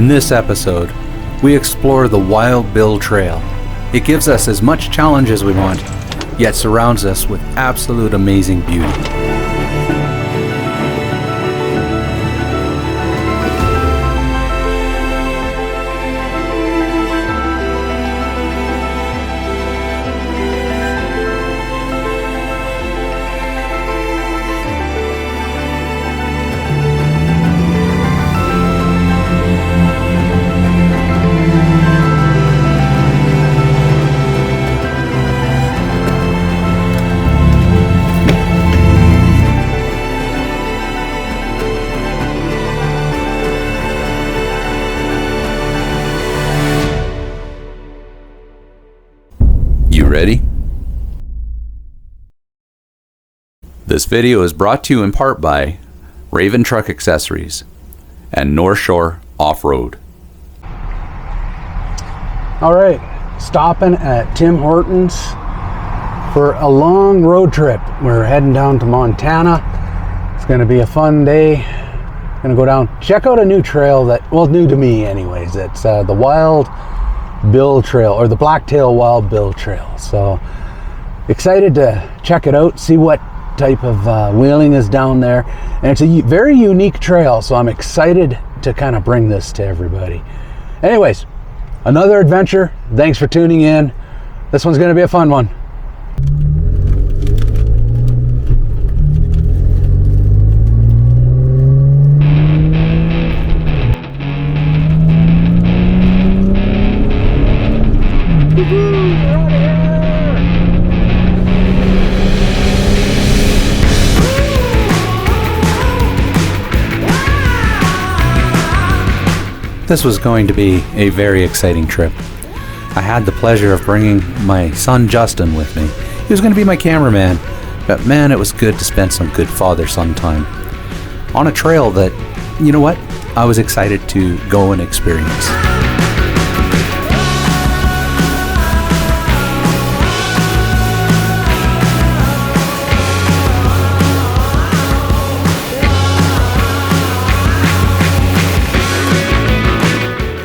In this episode, we explore the Wild Bill Trail. It gives us as much challenge as we want, yet surrounds us with absolute amazing beauty. You ready? This video is brought to you in part by Raven Truck Accessories and North Shore Off-Road. All right, stopping at Tim Hortons for a long road trip. We're heading down to Montana. It's gonna be a fun day. Gonna go down, check out a new trail that, well, new to me anyways. It's the Wild Bill Trail, or the Blacktail Wild Bill Trail. So excited to check it out, see what type of wheeling is down there. And it's a very unique trail, so I'm excited to kind of bring this to everybody. Anyways, another adventure. Thanks for tuning in. This one's going to be a fun one. This was going to be a very exciting trip. I had the pleasure of bringing my son Justin with me. He was going to be my cameraman, but man, it was good to spend some good father-son time on a trail that, you know what, I was excited to go and experience.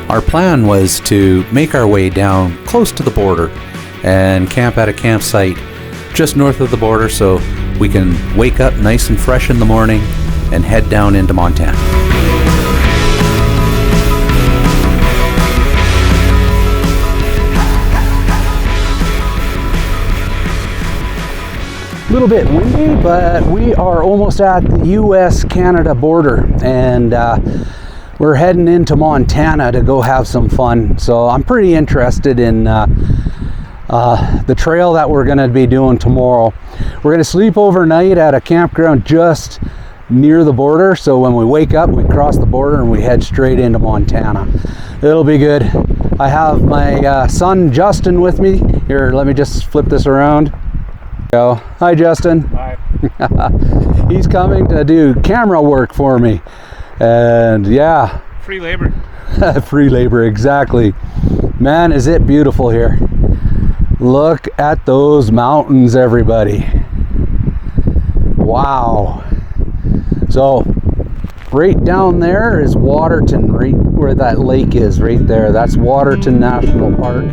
Our plan was to make our way down close to the border and camp at a campsite just north of the border so we can wake up nice and fresh in the morning and head down into Montana. A little bit windy, but we are almost at the US-Canada border, and we're heading into Montana to go have some fun. So I'm pretty interested in the trail that we're going to be doing tomorrow. We're going to sleep overnight at a campground just near the border. So when we wake up, we cross the border and we head straight into Montana. It'll be good. I have my son Justin with me. Here, let me just flip this around. Go. Hi, Justin. Hi. He's coming to do camera work for me. And yeah, Free labor. free labor, exactly. Man, is it beautiful here. Look at those mountains, everybody. Wow. So right down there is Waterton, right where that lake is, right there. That's Waterton National Park.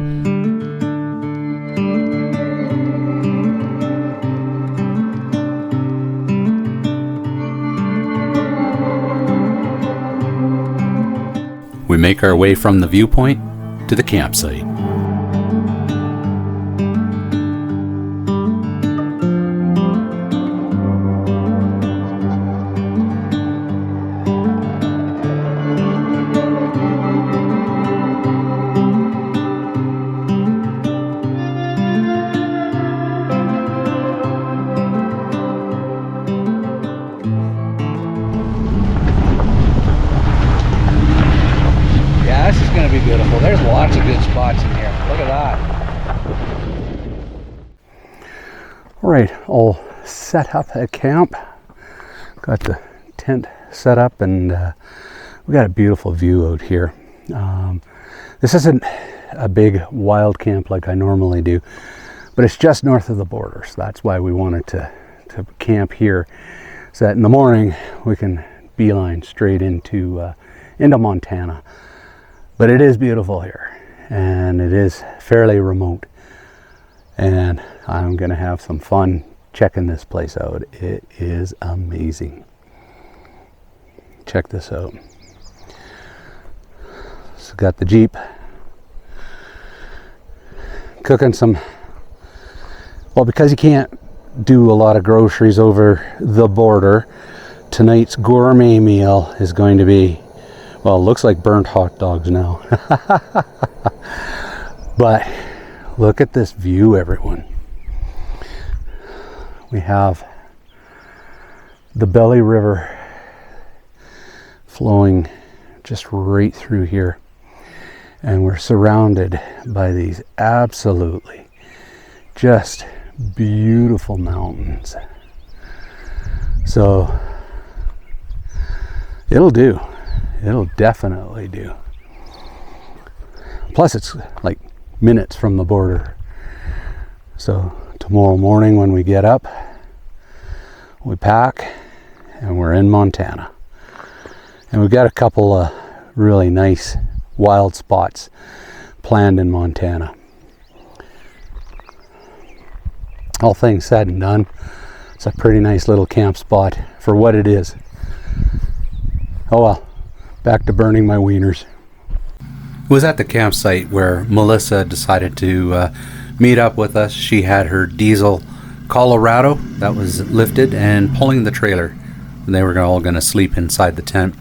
We make our way from the viewpoint to the campsite. This is going to be beautiful. There's lots of good spots in here. Look at that. All right, all set up at camp. Got the tent set up, and we got a beautiful view out here. This isn't a big wild camp like I normally do, but it's just north of the border, so that's why we wanted to camp here, so that in the morning we can beeline straight into Montana. But it is beautiful here, and it is fairly remote, and I'm gonna have some fun checking this place out. It is amazing. Check this out. So got the Jeep, cooking some, well, because you can't do a lot of groceries over the border, tonight's gourmet meal is going to be, well, it looks like burnt hot dogs now. But look at this view, everyone. We have the Belly River flowing just right through here, and we're surrounded by these absolutely just beautiful mountains. So it'll do. It'll definitely do. Plus it's like minutes from the border. So tomorrow morning when we get up, we pack and we're in Montana. And we've got a couple of really nice wild spots planned in Montana. All things said and done, it's a pretty nice little camp spot for what it is. Oh well, back to burning my wieners. It was at the campsite where Melissa decided to meet up with us. She had her diesel Colorado that was lifted and pulling the trailer. And they were all going to sleep inside the tent.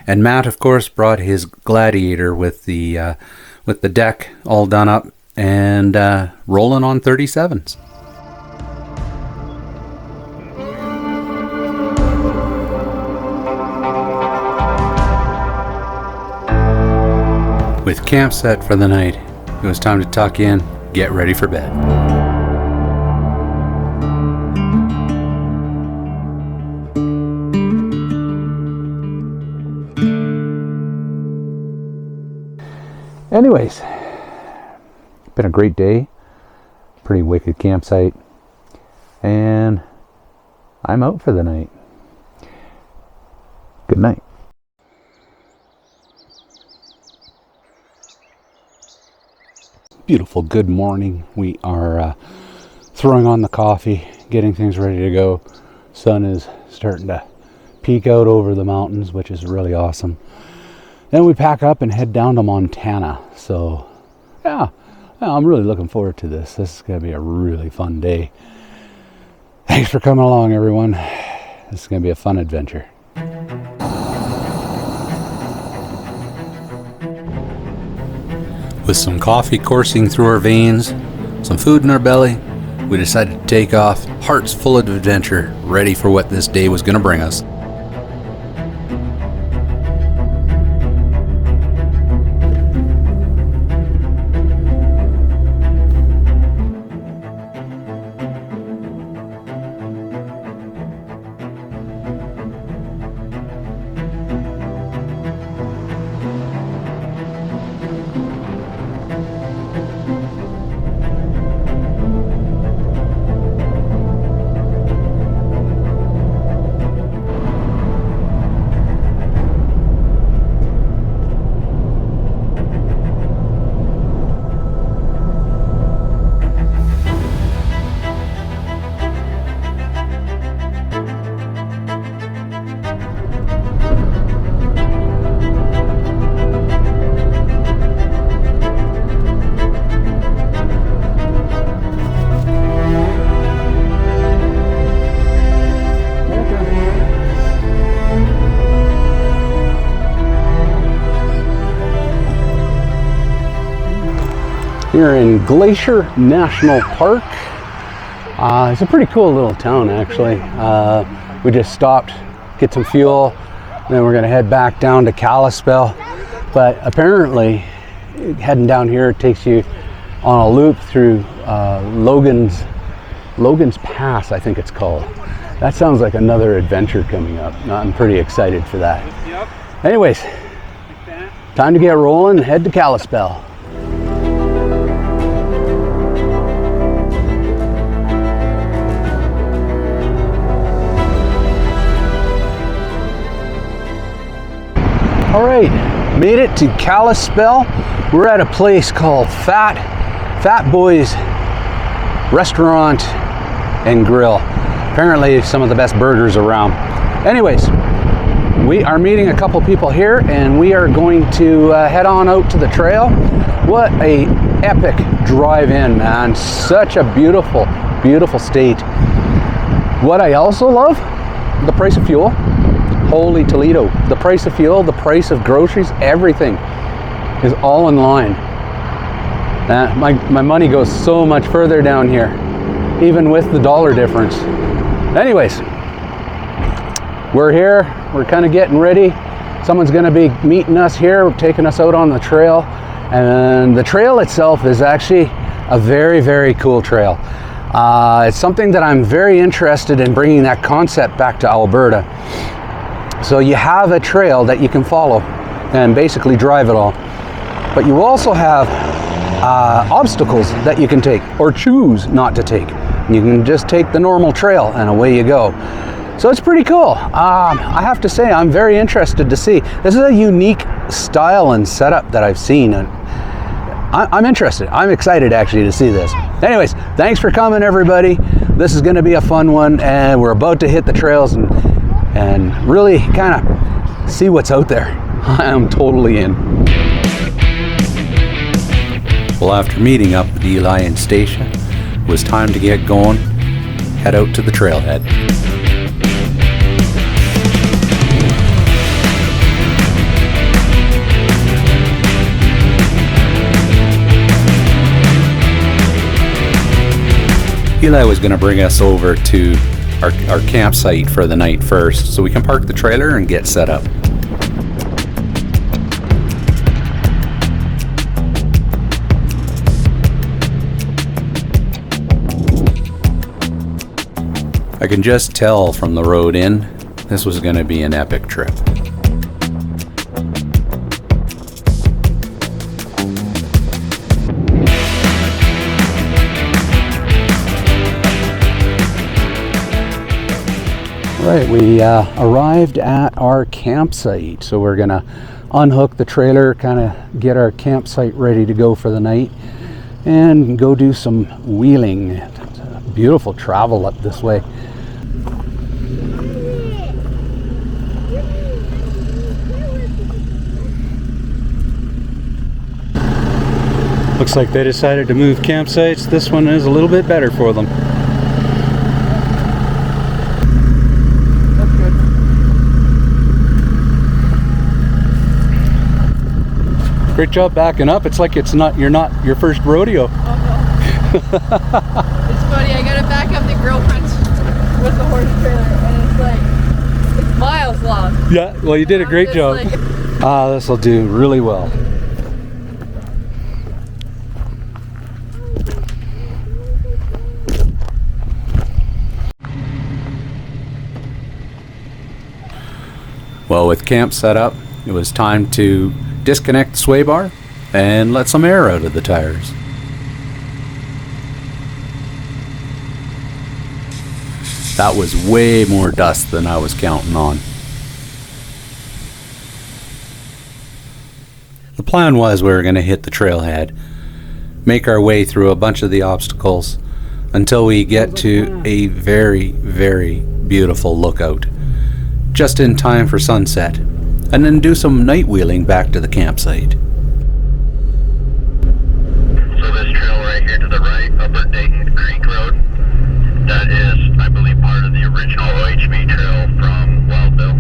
And Matt, of course, brought his Gladiator with the deck all done up and rolling on 37s. With camp set for the night, it was time to tuck in, get ready for bed. Anyways, been a great day, pretty wicked campsite, and I'm out for the night. Good night. Beautiful good morning. We are throwing on the coffee, getting things ready to go. Sun is starting to peek out over the mountains, which is really awesome. Then we pack up and head down to Montana. So yeah, I'm really looking forward to this. This is going to be a really fun day. Thanks for coming along, everyone. This is going to be a fun adventure. With some coffee coursing through our veins, some food in our belly, we decided to take off, hearts full of adventure, ready for what this day was going to bring us. Here in Glacier National Park. It's a pretty cool little town, actually. We just stopped, get some fuel, then we're gonna head back down to Kalispell. But apparently, heading down here, it takes you on a loop through Logan's Pass, I think it's called. That sounds like another adventure coming up. I'm pretty excited for that. Anyways, time to get rolling and head to Kalispell. All right, Made it to Kalispell. We're at a place called Fat Boys Restaurant and Grill. Apparently some of the best burgers around. Anyways, we are meeting a couple people here and we are going to head on out to the trail. What a epic drive in, man. Such a beautiful, beautiful state. What I also love, the price of fuel. Holy Toledo. The price of fuel, the price of groceries, everything is all in line. My money goes so much further down here, even with the dollar difference. Anyways, we're here. We're kind of getting ready. Someone's going to be meeting us here, taking us out on the trail. And the trail itself is actually a very, very cool trail. It's something that I'm very interested in, bringing that concept back to Alberta. So you have a trail that you can follow and basically drive it all. But you also have obstacles that you can take or choose not to take. You can just take the normal trail and away you go. So it's pretty cool. I have to say, I'm very interested to see. This is a unique style and setup that I've seen. And I'm interested. I'm excited actually to see this. Anyways, thanks for coming, everybody. This is going to be a fun one, and we're about to hit the trails and really kind of see what's out there. I am totally in. Well, after meeting up with Eli and Stacia, it was time to get going, head out to the trailhead. Eli was going to bring us over to our campsite for the night first, so we can park the trailer and get set up. I can just tell from the road in, this was going to be an epic trip. Right, we arrived at our campsite, so we're gonna unhook the trailer, kind of get our campsite ready to go for the night, and go do some wheeling. It's a beautiful travel up this way. Looks like they decided to move campsites. This one is a little bit better for them. Great job backing up. It's like you're not your first rodeo. Oh, no. It's funny, I gotta back up the grill front with the horse trailer and it's miles long. Yeah, well, you did a great job. This will do really well. Well, with camp set up, it was time to disconnect the sway bar and let some air out of the tires. That was way more dust than I was counting on. The plan was we were going to hit the trailhead, make our way through a bunch of the obstacles until we get to a very, very beautiful lookout, just in time for sunset, and then do some night wheeling back to the campsite. So this trail right here to the right, breathtaking Creek Road, that is, I believe, part of the original OHV trail from Wild Bill.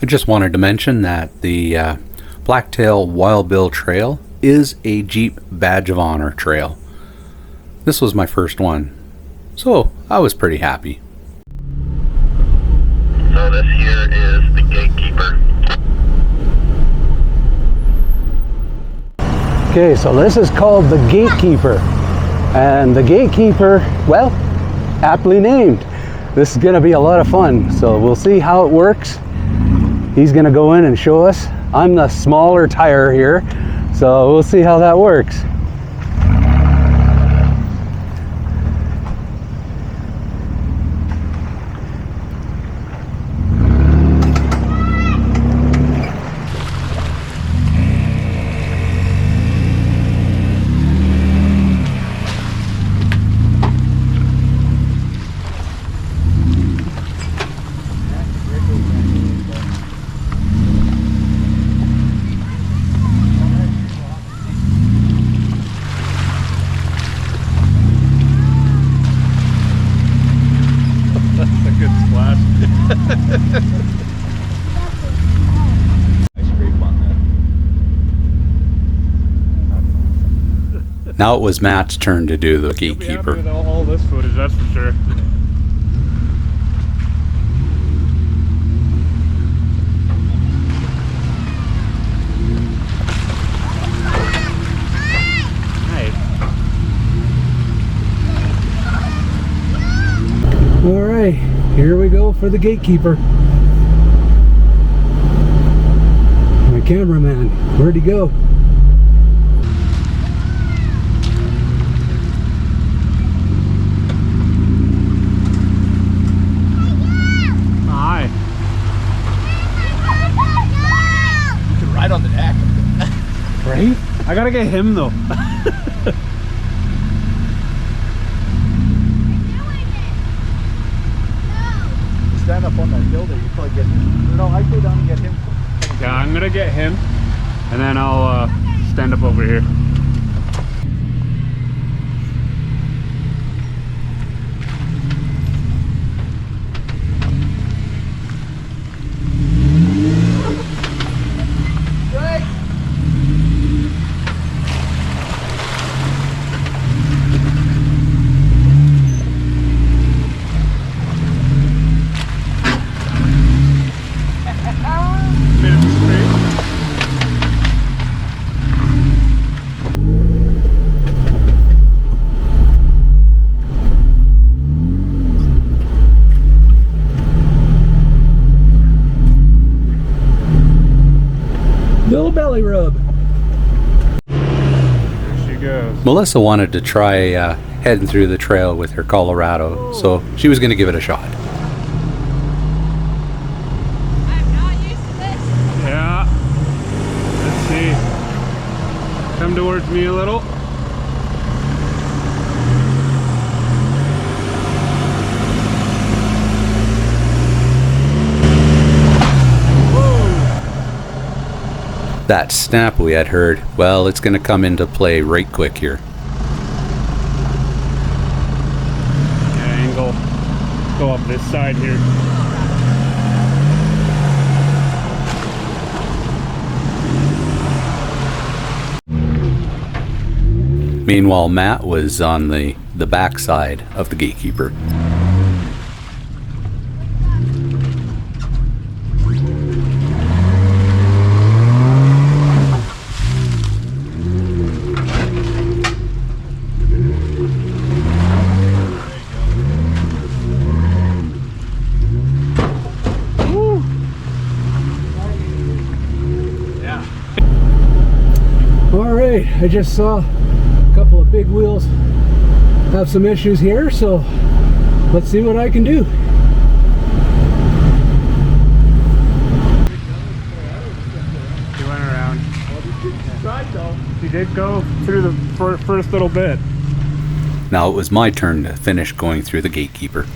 I just wanted to mention that the Blacktail Wild Bill Trail is a Jeep Badge of Honor trail. This was my first one, so I was pretty happy. So this here is the Gatekeeper. Okay, so this is called the Gatekeeper. And the Gatekeeper, well, aptly named. This is going to be a lot of fun, so we'll see how it works. He's going to go in and show us. I'm the smaller tire here, so we'll see how that works. good splash. Nice scrape on that. Now it was Matt's turn to do the You'll be happy Gatekeeper. with all this footage, that's for sure. All right, here we go for the Gatekeeper. My cameraman, where'd he go? Hi. You can ride on the deck. Right? I gotta get him though. Stand up on that hill there, you probably get him. No, I go down and get him. Yeah, I'm gonna get him and then I'll stand up over here. Little belly rub. There she goes. Melissa wanted to try heading through the trail with her Colorado, so she was going to give it a shot. I'm not used to this. Yeah. Let's see. Come towards me a little. That snap we had heard, well, it's going to come into play right quick here. Yeah, angle. Go up this side here. Meanwhile, Matt was on the back side of the Gatekeeper. All right, I just saw a couple of big wheels have some issues here, so let's see what I can do. He went around. He did go through the first little bit. Now it was my turn to finish going through the Gatekeeper.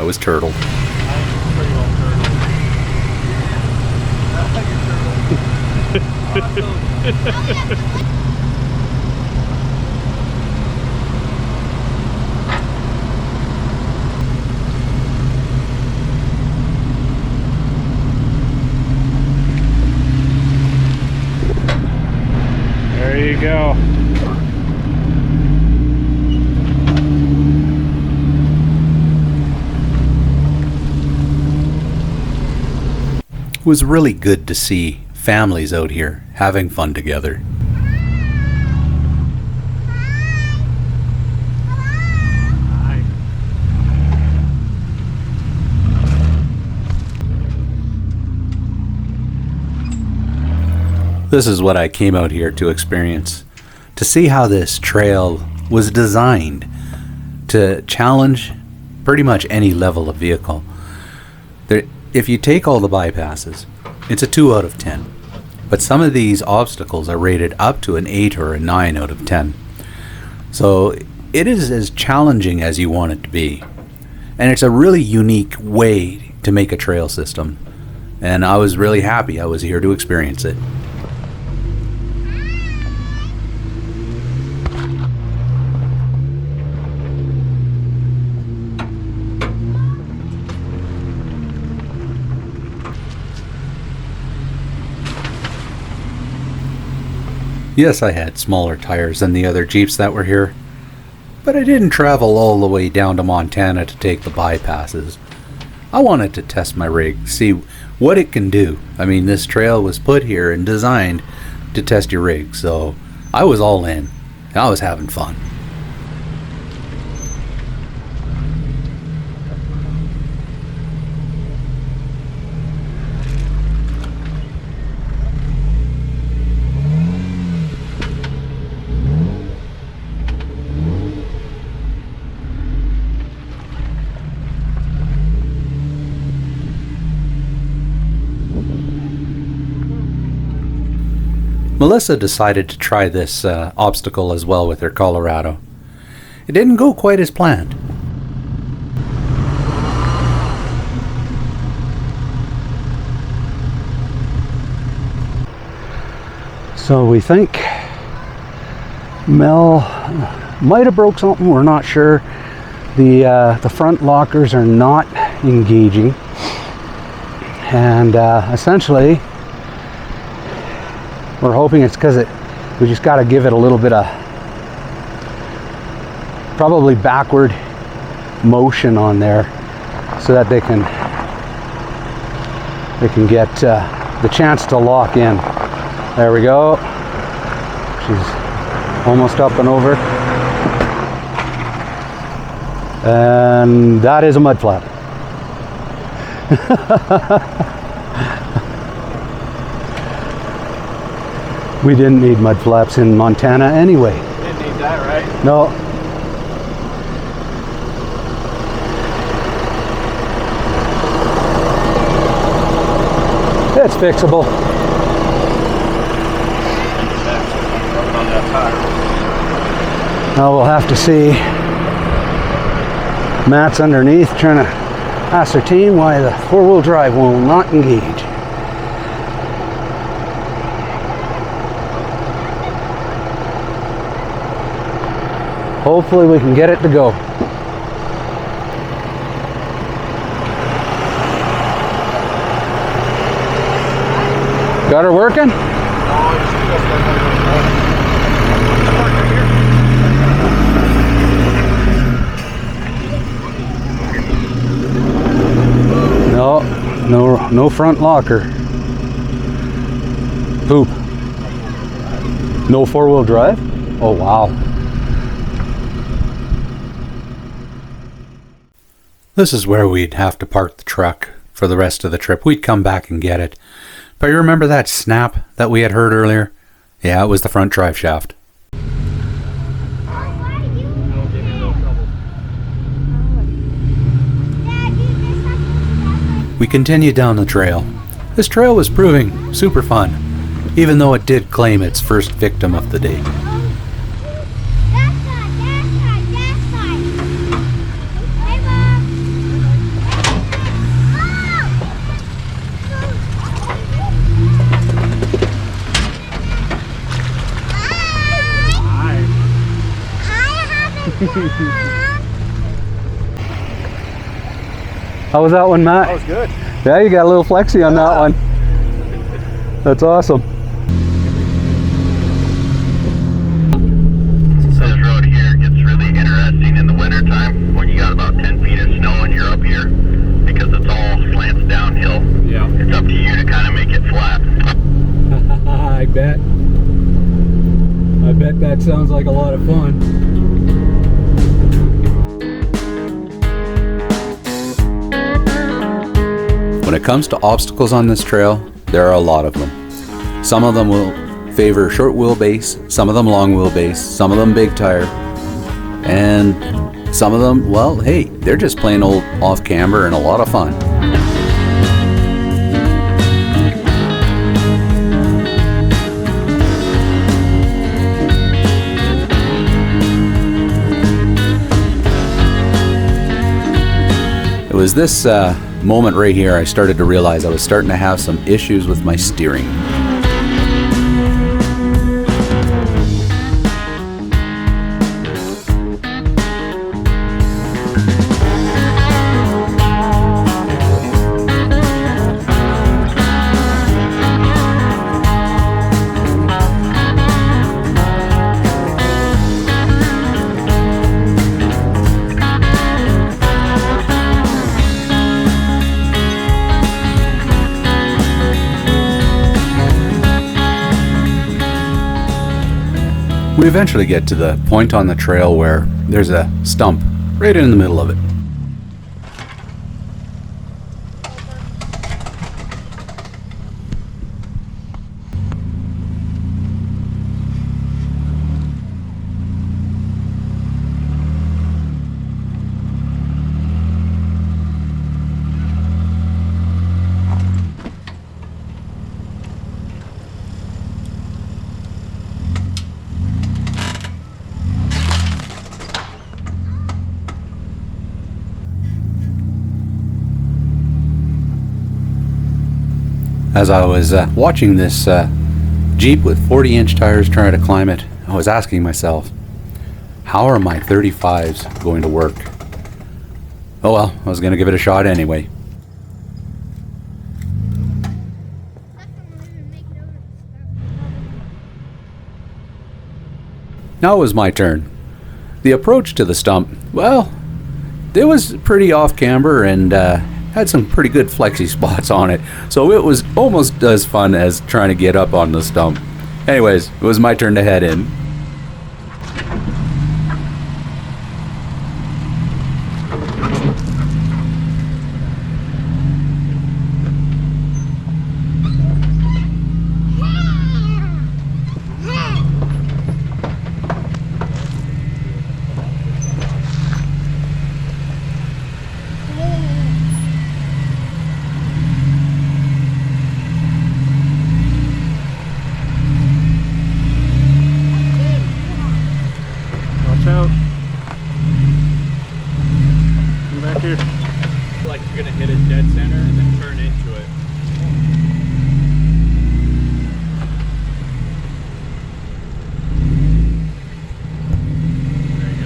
was turtled. I'm pretty well turtled. There you go. It was really good to see families out here having fun together. This is what I came out here to experience, to see how this trail was designed to challenge pretty much any level of vehicle. If you take all the bypasses, it's a 2 out of 10. But some of these obstacles are rated up to an 8 or a 9 out of 10. So it is as challenging as you want it to be. And it's a really unique way to make a trail system. And I was really happy I was here to experience it. Yes, I had smaller tires than the other Jeeps that were here, but I didn't travel all the way down to Montana to take the bypasses. I wanted to test my rig, see what it can do. I mean, this trail was put here and designed to test your rig, so I was all in. I was having fun. Melissa decided to try this obstacle as well with her Colorado. It didn't go quite as planned. So we think Mel might have broke something, we're not sure. The front lockers are not engaging, and essentially we're hoping it's because we just got to give it a little bit of probably backward motion on there so that they can get the chance to lock in. There we go. She's almost up and over. And that is a mud flap. We didn't need mud flaps in Montana anyway. Didn't need that, right? No. It's fixable. On that tire. Now we'll have to see. Matt's underneath trying to ascertain why the four-wheel drive will not engage. Hopefully we can get it to go. Got her working? No front locker. Poop. No four-wheel drive? Oh wow. This is where we'd have to park the truck for the rest of the trip. We'd come back and get it. But you remember that snap that we had heard earlier? Yeah, it was the front drive shaft. We continued down the trail. This trail was proving super fun, even though it did claim its first victim of the day. How was that one, Matt? That was good. Yeah, you got a little flexy on that one. That's awesome. This road here gets really interesting in the wintertime when you got about 10 feet of snow and you're up here because it's all slants downhill. Yeah. It's up to you to kind of make it flat. I bet. I bet that sounds like a lot of fun. When it comes to obstacles on this trail, there are a lot of them. Some of them will favor short wheelbase, some of them long wheelbase, some of them big tire, and some of them, well, hey, they're just plain old off-camber and a lot of fun. It was this moment right here I started to realize I was starting to have some issues with my steering. We eventually get to the point on the trail where there's a stump right in the middle of it. As I was watching this Jeep with 40-inch tires try to climb it, I was asking myself, how are my 35s going to work? Oh well, I was going to give it a shot anyway. Now it was my turn. The approach to the stump, well, it was pretty off-camber and had some pretty good flexi spots on it, so it was almost as fun as trying to get up on the stump. Anyways, it was my turn to head in. Out. Come back here. Like you're gonna hit it dead center and then turn into it. There you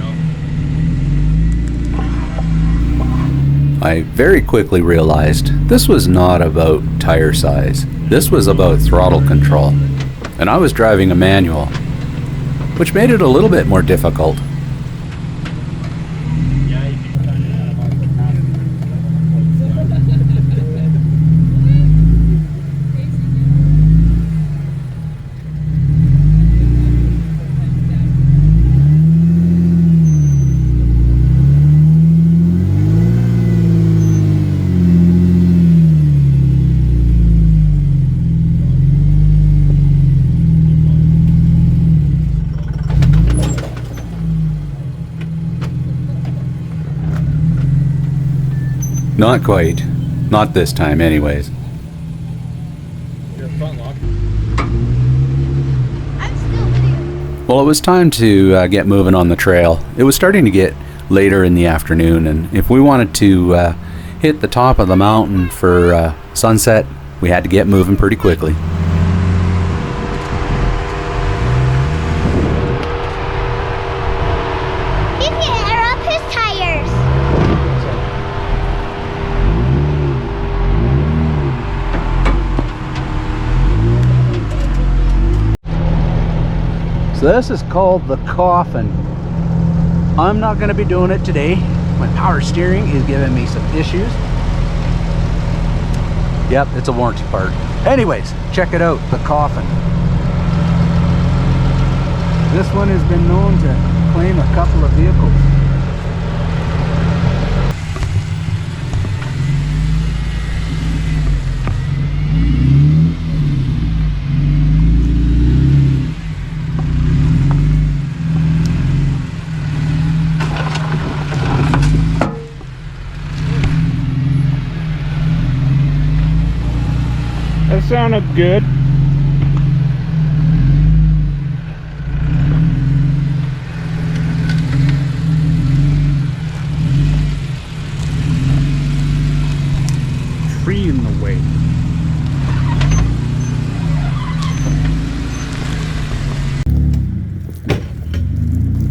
go. I very quickly realized this was not about tire size. This was about throttle control. And I was driving a manual, which made it a little bit more difficult. Not quite. Not this time, anyways. Your front lock. Well, it was time to get moving on the trail. It was starting to get later in the afternoon, and if we wanted to hit the top of the mountain for sunset, we had to get moving pretty quickly. Keep your So this is called the Coffin. I'm not going to be doing it today. My power steering is giving me some issues. Yep, it's a warranty part. Anyways, check it out, the Coffin. This one has been known to claim a couple of vehicles. That sounded good. Tree in the way.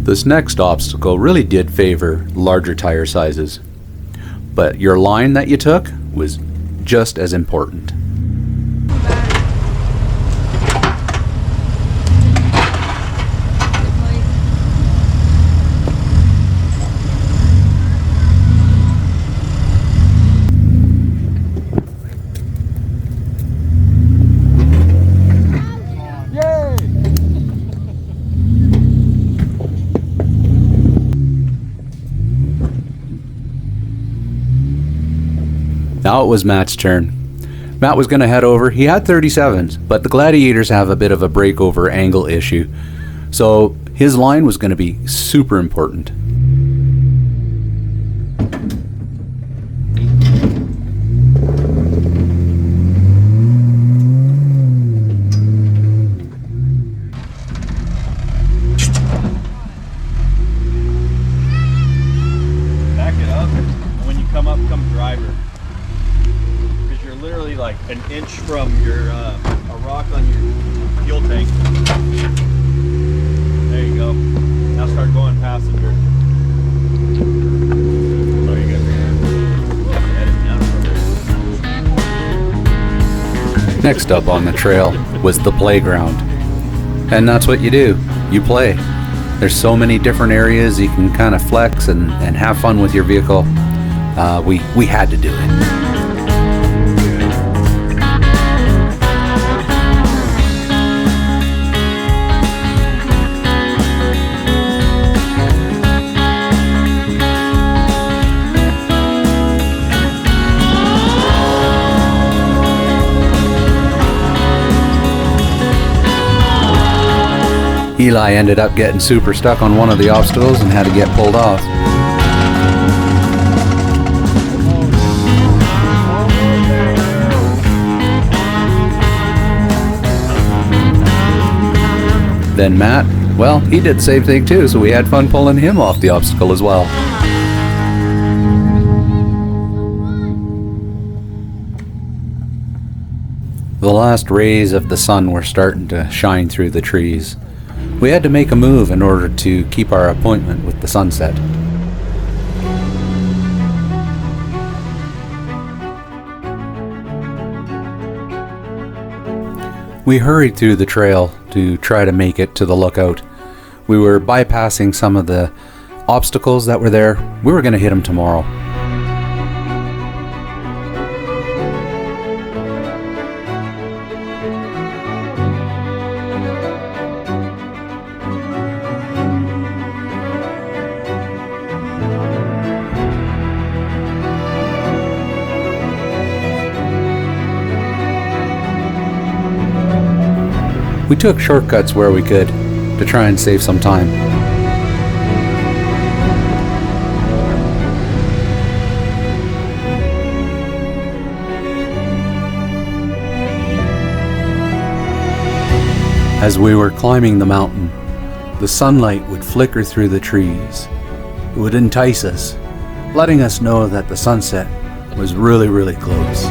This next obstacle really did favor larger tire sizes, but your line that you took was just as important. Now it was Matt's turn. Matt was going to head over. He had 37s, but the Gladiators have a bit of a breakover angle issue. So his line was going to be super important. Back it up, and when you come up, come driver. Because you're literally like an inch from your a rock on your fuel tank. There you go. Now start going passenger. Oh, you guys are gonna edit down. Next up on the trail was the playground. And that's what you do. You play. There's so many different areas you can kind of flex and have fun with your vehicle. We had to do it. Eli ended up getting super stuck on one of the obstacles and had to get pulled off. Then Matt, well, he did the same thing too, so we had fun pulling him off the obstacle as well. The last rays of the sun were starting to shine through the trees. We had to make a move in order to keep our appointment with the sunset. We hurried through the trail to try to make it to the lookout. We were bypassing some of the obstacles that were there. We were going to hit them tomorrow. We took shortcuts where we could to try and save some time. As we were climbing the mountain, the sunlight would flicker through the trees. It would entice us, letting us know that the sunset was really, really close.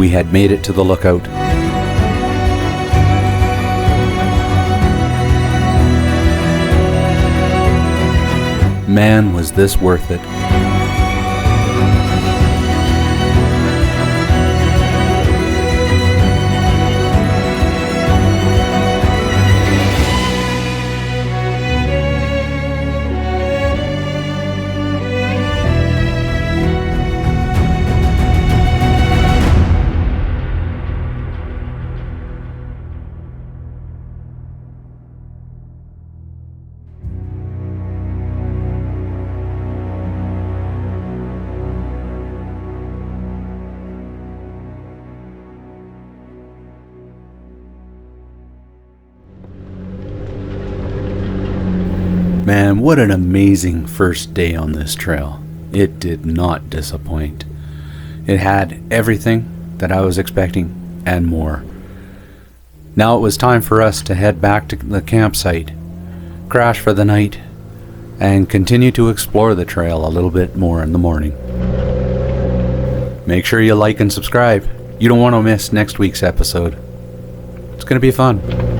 we had made it to the lookout. Man, was this worth it. Man, what an amazing first day on this trail. It did not disappoint. It had everything that I was expecting and more. Now it was time for us to head back to the campsite, crash for the night, and continue to explore the trail a little bit more in the morning. Make sure you like and subscribe. You don't want to miss next week's episode. It's going to be fun.